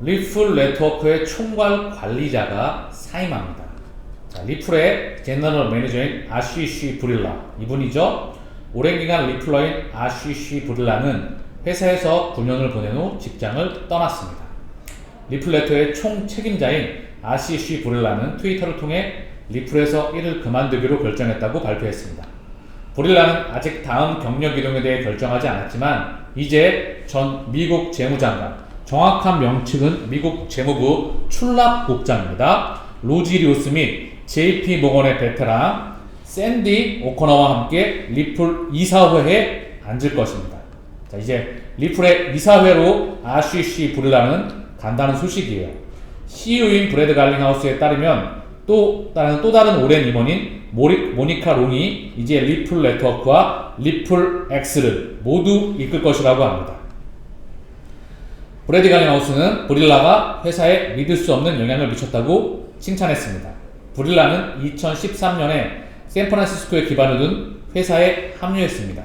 리플 네트워크의 총괄 관리자가 사임합니다. 자, 리플의 제너럴 매니저인 아시시 브릴라, 이분이죠. 오랜 기간 리플러인 아시시 브릴라는 회사에서 9년을 보낸 후 직장을 떠났습니다. 리플 네트워크의 총 책임자인 아시시 브릴라는 트위터를 통해 리플에서 일을 그만두기로 결정했다고 발표했습니다. 브릴라는 아직 다음 경력 이동에 대해 결정하지 않았지만 이제 전 미국 재무장관, 정확한 명칭은 미국 재무부 출납국장입니다. 로지리우스 및 JP 모건의 베테랑 샌디 오코너와 함께 리플 이사회에 앉을 것입니다. 자, 이제 리플의 이사회로 아시시 브릴라는 간다는 소식이에요. CEO인 브래드 갈링하우스에 따르면 또 다른 오랜 임원인 모니카 롱이 이제 리플 네트워크와 리플 X를 모두 이끌 것이라고 합니다. 브래드 갈링하우스는 브릴라가 회사에 믿을 수 없는 영향을 미쳤다고 칭찬했습니다. 브릴라는 2013년에 샌프란시스코에 기반을 둔 회사에 합류했습니다.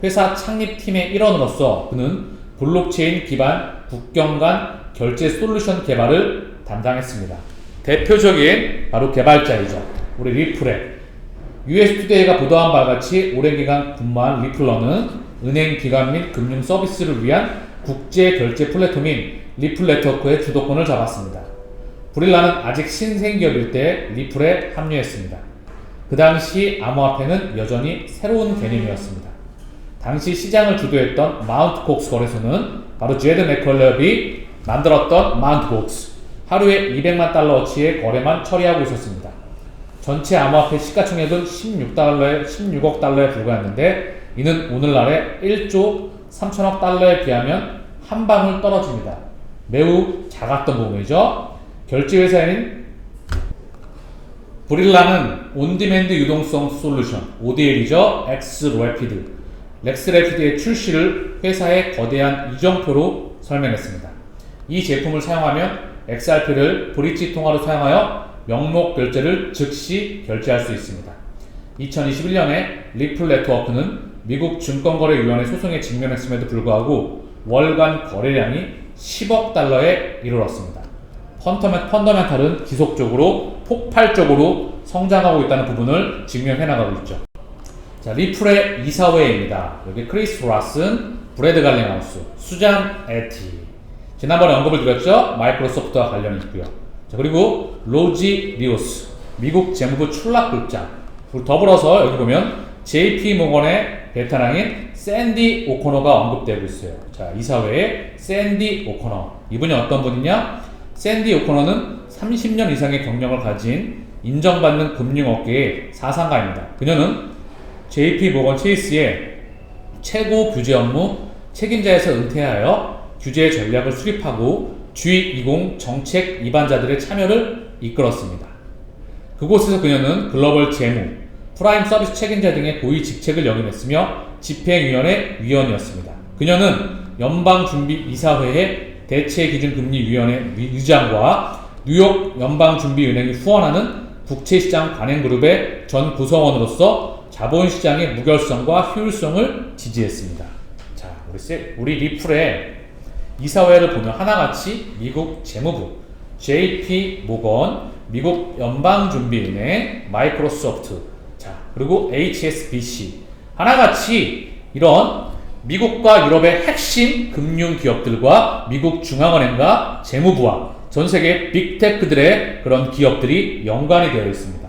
회사 창립팀의 일원으로서 그는 블록체인 기반 국경 간 결제 솔루션 개발을 담당했습니다. 대표적인 바로 개발자이죠. 우리 리플의 US투데이가 보도한 바와 같이 오랜 기간 근무한 리플러는 은행 기관 및 금융 서비스를 위한 국제 결제 플랫폼인 리플 네트워크의 주도권을 잡았습니다. 브릴라는 아직 신생기업일 때 리플에 합류했습니다. 그 당시 암호화폐는 여전히 새로운 개념이었습니다. 당시 시장을 주도했던 마운트 곡스 거래소는 바로 제드 맥컬럽이 만들었던 마운트 곡스, 하루에 200만 달러어치의 거래만 처리하고 있었습니다. 전체 암호화폐 시가총액은 16억 달러에 불과했는데 이는 오늘날의 1조 3천억 달러에 비하면 한 방울 떨어집니다. 매우 작았던 부분이죠. 결제회사인 브릴라는 온디맨드 유동성 솔루션 ODL이죠. 렉스래피드의 출시를 회사의 거대한 이정표로 설명했습니다. 이 제품을 사용하면 XRP를 브릿지 통화로 사용하여 명목 결제를 즉시 결제할 수 있습니다. 2021년에 리플 네트워크는 미국 증권거래위원회 소송에 직면했음에도 불구하고 월간 거래량이 10억 달러에 이르렀습니다. 펀더멘탈은 지속적으로 폭발적으로 성장하고 있다는 부분을 증명해 나가고 있죠. 자, 리플의 이사회입니다. 여기 크리스 라슨, 브래드 갈링하우스, 수잔 에티. 지난번에 언급을 드렸죠. 마이크로소프트와 관련이 있고요. 자, 그리고 로지 리오스, 미국 재무부 출납국장. 더불어서 여기 보면 JP 모건의 베테랑인 샌디 오코너가 언급되고 있어요. 자, 이사회의 샌디 오코너. 이분이 어떤 분이냐? 샌디 오코너는 30년 이상의 경력을 가진 인정받는 금융업계의 사상가입니다. 그녀는 JP 모건 체이스의 최고 규제 업무 책임자에서 은퇴하여 규제 전략을 수립하고 G20 정책 입안자들의 참여를 이끌었습니다. 그곳에서 그녀는 글로벌 재무, 프라임 서비스 책임자 등의 고위 직책을 역임했으며 집행위원회 위원이었습니다. 그녀는 연방준비이사회의 대체기준금리위원회 의장과 뉴욕 연방준비은행이 후원하는 국채시장 관행그룹의 전 구성원으로서 자본시장의 무결성과 효율성을 지지했습니다. 자, 우리 리플의 이사회를 보면 하나같이 미국 재무부, JP 모건, 미국 연방준비은행, 마이크로소프트, 자, 그리고 HSBC 하나같이 이런 미국과 유럽의 핵심 금융기업들과 미국 중앙은행과 재무부와 전세계 빅테크들의 그런 기업들이 연관이 되어 있습니다.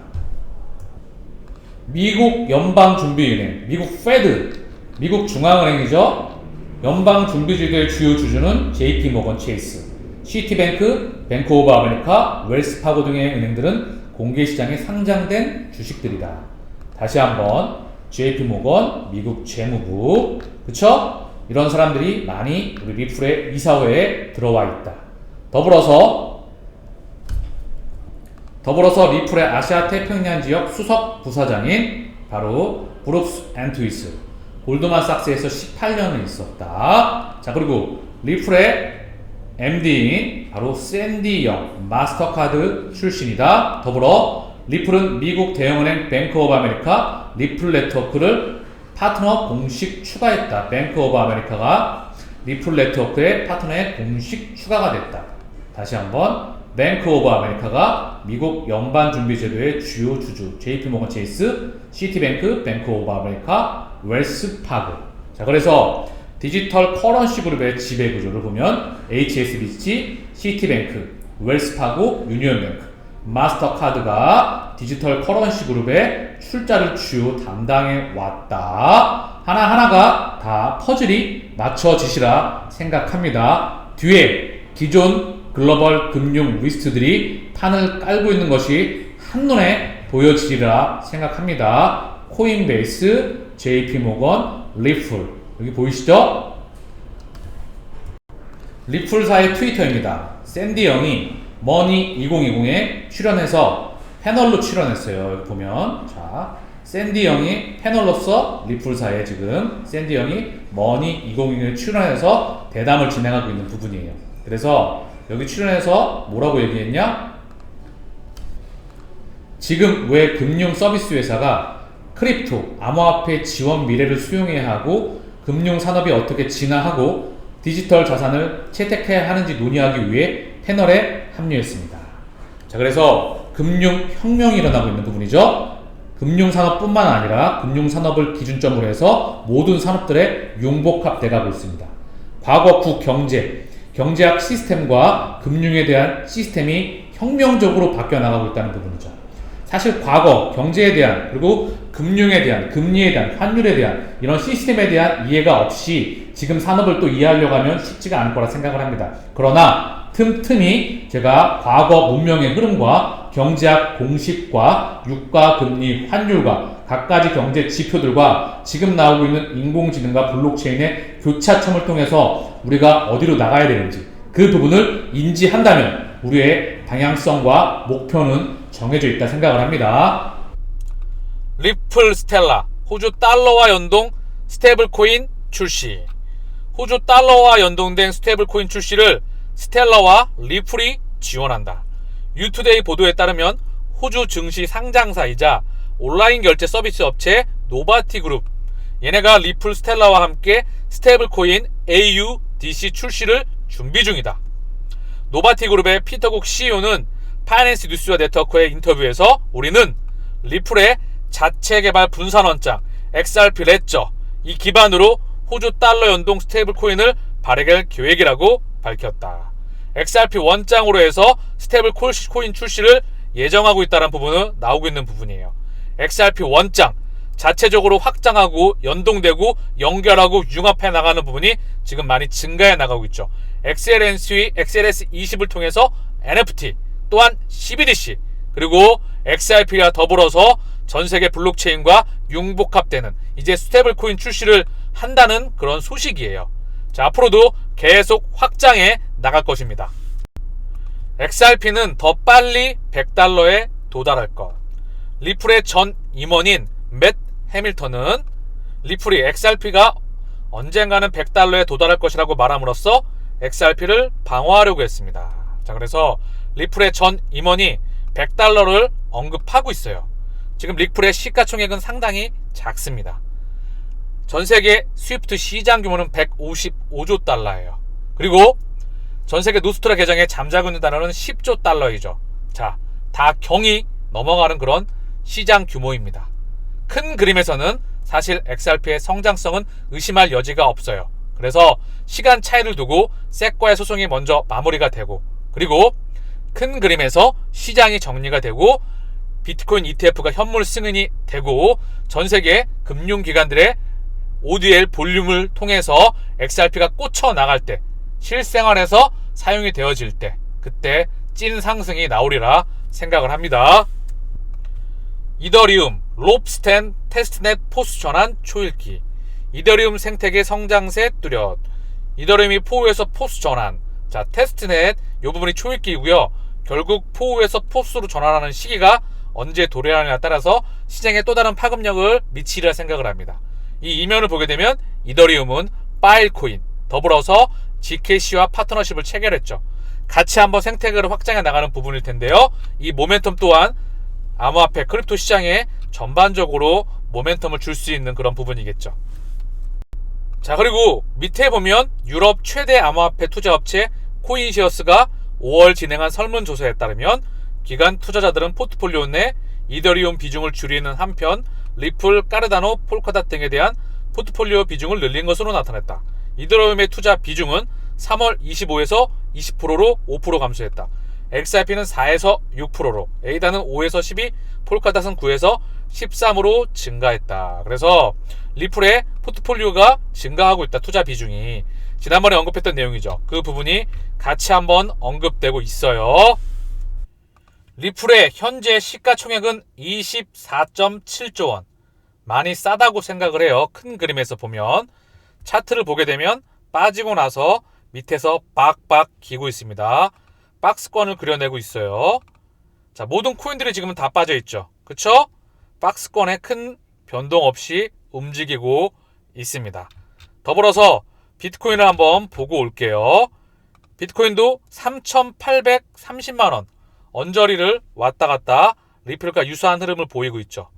미국 연방준비은행, 미국 페드, 미국 중앙은행이죠. 연방준비제도의 주요 주주는 JP모건 체이스, 시티뱅크, 뱅크 오브 아메리카, 웰스파고 등의 은행들은 공개시장에 상장된 주식들이다. 다시 한번 JP모건, 미국 재무부, 그쵸? 이런 사람들이 많이 우리 리플의 이사회에 들어와 있다. 더불어서 리플의 아시아 태평양 지역 수석 부사장인 바로 브룩스 앤트위스, 골드만삭스에서 18년을 있었다. 자, 그리고 리플의 MD인 바로 샌디 영, 마스터카드 출신이다. 더불어 리플은 미국 대형은행 뱅크 오브 아메리카 리플 네트워크를 파트너 공식 추가했다. 뱅크 오브 아메리카가 리플 네트워크의 파트너에 공식 추가가 됐다. 다시 한번 뱅크 오브 아메리카가 미국 연방준비제도의 주요 주주 JP모건 체이스, 시티뱅크, 뱅크 오브 아메리카, 웰스파고. 자, 그래서 디지털 커런시 그룹의 지배 구조를 보면 HSBC, 시티뱅크, 웰스파고, 유니온뱅크, 마스터카드가 디지털 커런시 그룹의 출자를 주요 담당해 왔다. 하나하나가 다 퍼즐이 맞춰지시라 생각합니다. 뒤에 기존 글로벌 금융 리스트들이 판을 깔고 있는 것이 한눈에 보여지리라 생각합니다. 코인베이스, JP모건, 리플. 여기 보이시죠? 리플사의 트위터입니다. 샌디 영이 머니 2020에 출연해서 패널로 출연했어요. 여기 보면 자, 샌디 영이 패널로서 리플사에 지금 샌디 영이 머니 2020에 출연해서 대담을 진행하고 있는 부분이에요. 그래서 여기 출연해서 뭐라고 얘기했냐? 지금 왜 금융 서비스 회사가 크립토, 암호화폐 지원 미래를 수용해야 하고 금융 산업이 어떻게 진화하고 디지털 자산을 채택해야 하는지 논의하기 위해 패널에 합류했습니다. 자, 그래서 금융 혁명이 일어나고 있는 부분이죠. 금융 산업뿐만 아니라 금융 산업을 기준점으로 해서 모든 산업들의 융복합돼가고 있습니다. 과거 경제학 시스템과 금융에 대한 시스템이 혁명적으로 바뀌어 나가고 있다는 부분이죠. 사실 과거 경제에 대한 그리고 금융에 대한 금리에 대한 환율에 대한 이런 시스템에 대한 이해가 없이 지금 산업을 또 이해하려고 하면 쉽지가 않을 거라 생각을 합니다. 그러나 틈틈이 제가 과거 문명의 흐름과 경제학 공식과 유가, 금리, 환율과 각가지 경제 지표들과 지금 나오고 있는 인공지능과 블록체인의 교차점을 통해서 우리가 어디로 나가야 되는지 그 부분을 인지한다면 우리의 방향성과 목표는 정해져 있다 생각을 합니다. 리플 스텔라, 호주 달러와 연동 스테이블 코인 출시. 호주 달러와 연동된 스테이블 코인 출시를 스텔라와 리플이 지원한다. 뉴투데이 보도에 따르면 호주 증시 상장사이자 온라인 결제 서비스 업체 노바티 그룹, 얘네가 리플 스텔라와 함께 스테이블 코인 AUDC 출시를 준비 중이다. 노바티 그룹의 피터국 CEO는 파이낸스 뉴스와 네트워크의 인터뷰에서 우리는 리플의 자체 개발 분산 원장 XRP 레저 이 기반으로 호주 달러 연동 스테이블 코인을 발행할 계획이라고 밝혔다. XRP 원장으로 해서 스테이블 코인 출시를 예정하고 있다는 부분은 나오고 있는 부분이에요. XRP 원장 자체적으로 확장하고 연동되고 연결하고 융합해 나가는 부분이 지금 많이 증가해 나가고 있죠. XLS20을 통해서 NFT 또한 CBDC 그리고 XRP와 더불어서 전세계 블록체인과 융복합되는 이제 스테이블 코인 출시를 한다는 그런 소식이에요. 자, 앞으로도 계속 확장해 나갈 것입니다. XRP는 더 빨리 $100에 도달할 것. 리플의 전 임원인 맷 해밀턴은 리플이 XRP가 언젠가는 $100에 도달할 것이라고 말함으로써 XRP를 방어하려고 했습니다. 자, 그래서 리플의 전 임원이 $100를 언급하고 있어요. 지금 리플의 시가총액은 상당히 작습니다. 전세계 스위프트 시장 규모는 155조 달러예요. 그리고 전세계 노스트라 계정에 잠자고 있는 단어는 10조 달러이죠. 자, 다 경이 넘어가는 그런 시장 규모입니다. 큰 그림에서는 사실 XRP의 성장성은 의심할 여지가 없어요. 그래서 시간 차이를 두고 섹과의 소송이 먼저 마무리가 되고 그리고 큰 그림에서 시장이 정리가 되고 비트코인 ETF가 현물 승인이 되고 전세계 금융기관들의 ODL 볼륨을 통해서 XRP가 꽂혀 나갈 때 실생활에서 사용이 되어질 때 그때 찐 상승이 나오리라 생각을 합니다. 이더리움 롭스텐 테스트넷 포스 전환 초읽기. 이더리움 생태계 성장세 뚜렷. 이더리움이 포우에서 포스 전환. 자, 테스트넷 이 부분이 초읽기이고요. 결국 포우에서 포스로 전환하는 시기가 언제 도래하느냐에 따라서 시장에 또 다른 파급력을 미치리라 생각을 합니다. 이 이면을 보게 되면 이더리움은 파일코인 더불어서 GKC와 파트너십을 체결했죠. 같이 한번 생태계를 확장해 나가는 부분일 텐데요. 이 모멘텀 또한 암호화폐 크립토 시장에 전반적으로 모멘텀을 줄 수 있는 그런 부분이겠죠. 자, 그리고 밑에 보면 유럽 최대 암호화폐 투자업체 코인시어스가 5월 진행한 설문조사에 따르면 기관 투자자들은 포트폴리오 내 이더리움 비중을 줄이는 한편 리플, 카르다노, 폴카닷 등에 대한 포트폴리오 비중을 늘린 것으로 나타났다. 이더리움의 투자 비중은 3월 25에서 20%로 5% 감소했다. XRP는 4에서 6%로, 에이다는 5에서 12, 폴카닷은 9에서 13으로 증가했다. 그래서 리플의 포트폴리오가 증가하고 있다. 투자 비중이. 지난번에 언급했던 내용이죠. 그 부분이 같이 한번 언급되고 있어요. 리플의 현재 시가총액은 24.7조 원. 많이 싸다고 생각을 해요. 큰 그림에서 보면. 차트를 보게 되면 빠지고 나서 밑에서 빡빡 기고 있습니다. 박스권을 그려내고 있어요. 자, 모든 코인들이 지금은 다 빠져 있죠. 그쵸? 박스권에 큰 변동 없이 움직이고 있습니다. 더불어서 비트코인을 한번 보고 올게요. 비트코인도 3,830만원 언저리를 왔다 갔다 리플과 유사한 흐름을 보이고 있죠.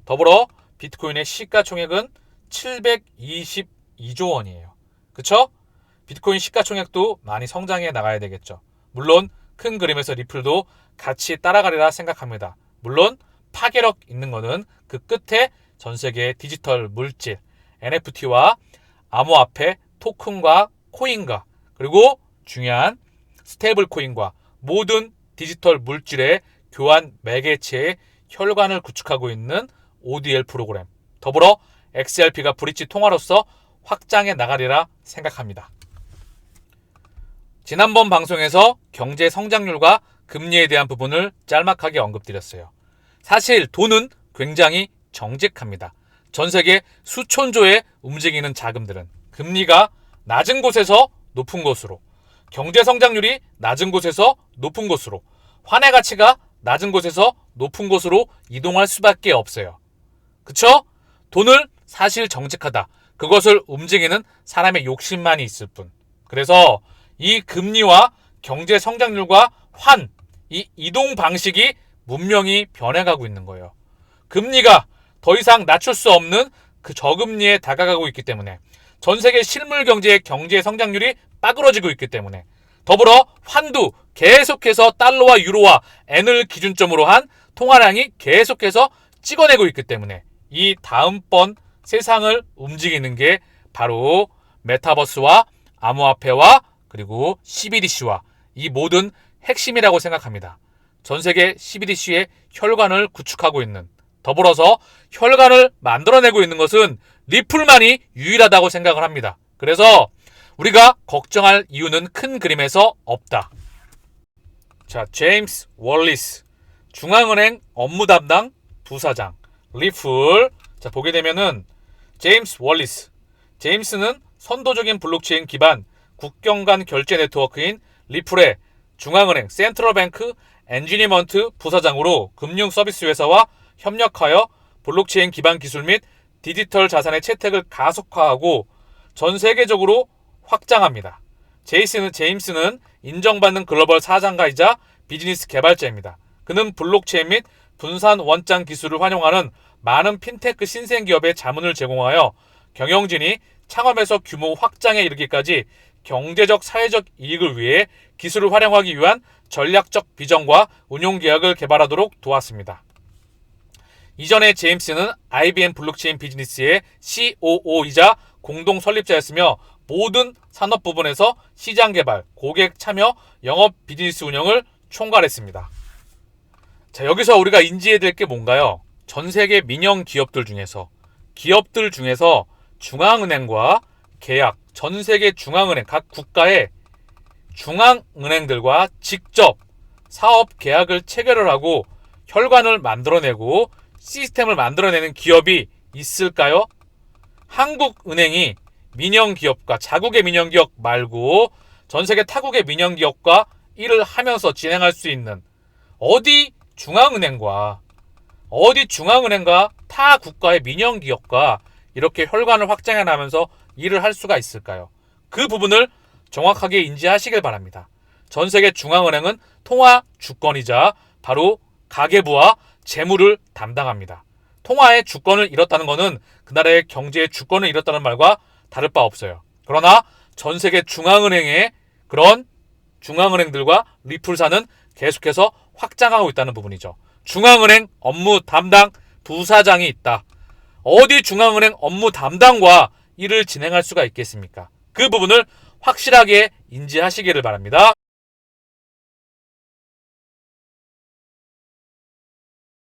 더불어 비트코인의 시가총액은 722조 원이에요. 그쵸? 비트코인 시가총액도 많이 성장해 나가야 되겠죠. 물론 큰 그림에서 리플도 같이 따라가리라 생각합니다. 물론 파괴력 있는 거는 그 끝에 전 세계의 디지털 물질, NFT와 암호화폐, 토큰과 코인과 그리고 중요한 스테이블 코인과 모든 디지털 물질의 교환 매개체의 혈관을 구축하고 있는 ODL 프로그램, 더불어 XRP가 브릿지 통화로서 확장해 나가리라 생각합니다. 지난번 방송에서 경제 성장률과 금리에 대한 부분을 짤막하게 언급드렸어요. 사실 돈은 굉장히 정직합니다. 전 세계 수천조에 움직이는 자금들은 금리가 낮은 곳에서 높은 곳으로, 경제 성장률이 낮은 곳에서 높은 곳으로, 환의 가치가 낮은 곳에서 높은 곳으로 이동할 수밖에 없어요. 그쵸? 돈을 사실 정직하다. 그것을 움직이는 사람의 욕심만이 있을 뿐. 그래서 이 금리와 경제 성장률과 환, 이 이동 방식이 문명이 변해가고 있는 거예요. 금리가 더 이상 낮출 수 없는 그 저금리에 다가가고 있기 때문에, 전 세계 실물 경제의 경제 성장률이 빠그러지고 있기 때문에, 더불어 환도 계속해서 달러와 유로와 엔을 기준점으로 한 통화량이 계속해서 찍어내고 있기 때문에 이 다음번 세상을 움직이는 게 바로 메타버스와 암호화폐와 그리고 CBDC와 이 모든 핵심이라고 생각합니다. 전 세계 CBDC의 혈관을 구축하고 있는, 더불어서 혈관을 만들어내고 있는 것은 리플만이 유일하다고 생각을 합니다. 그래서 우리가 걱정할 이유는 큰 그림에서 없다. 자, 제임스 월리스, 중앙은행 업무 담당 부사장, 리플. 자, 보게 되면은 제임스 월리스. 제임스는 선도적인 블록체인 기반 국경 간 결제 네트워크인 리플의 중앙은행 센트럴뱅크 엔지니먼트 부사장으로 금융 서비스 회사와 협력하여 블록체인 기반 기술 및 디지털 자산의 채택을 가속화하고 전 세계적으로 확장합니다. 제임스는 인정받는 글로벌 사장가이자 비즈니스 개발자입니다. 그는 블록체인 및 분산 원장 기술을 활용하는 많은 핀테크 신생 기업에 자문을 제공하여 경영진이 창업에서 규모 확장에 이르기까지 경제적 사회적 이익을 위해 기술을 활용하기 위한 전략적 비전과 운용 계획을 개발하도록 도왔습니다. 이전에 제임스는 IBM 블록체인 비즈니스의 COO이자 공동 설립자였으며 모든 산업 부분에서 시장 개발, 고객 참여, 영업 비즈니스 운영을 총괄했습니다. 자, 여기서 우리가 인지해야 될 게 뭔가요? 전 세계 민영 기업들 중에서 중앙은행과 계약, 전 세계 중앙은행, 각 국가의 중앙은행들과 직접 사업 계약을 체결을 하고 혈관을 만들어내고 시스템을 만들어내는 기업이 있을까요? 한국은행이 민영기업과 자국의 민영기업 말고 전 세계 타국의 민영기업과 일을 하면서 진행할 수 있는 어디 중앙은행과 타 국가의 민영기업과 이렇게 혈관을 확장해 나가면서 일을 할 수가 있을까요? 그 부분을 정확하게 인지하시길 바랍니다. 전 세계 중앙은행은 통화 주권이자 바로 가계부와 재무를 담당합니다. 통화의 주권을 잃었다는 것은 그 나라의 경제의 주권을 잃었다는 말과 다를 바 없어요. 그러나 전 세계 중앙은행의 그런 중앙은행들과 리플사는 계속해서 확장하고 있다는 부분이죠. 중앙은행 업무 담당 부사장이 있다. 어디 중앙은행 업무 담당과 일을 진행할 수가 있겠습니까? 그 부분을 확실하게 인지하시기를 바랍니다.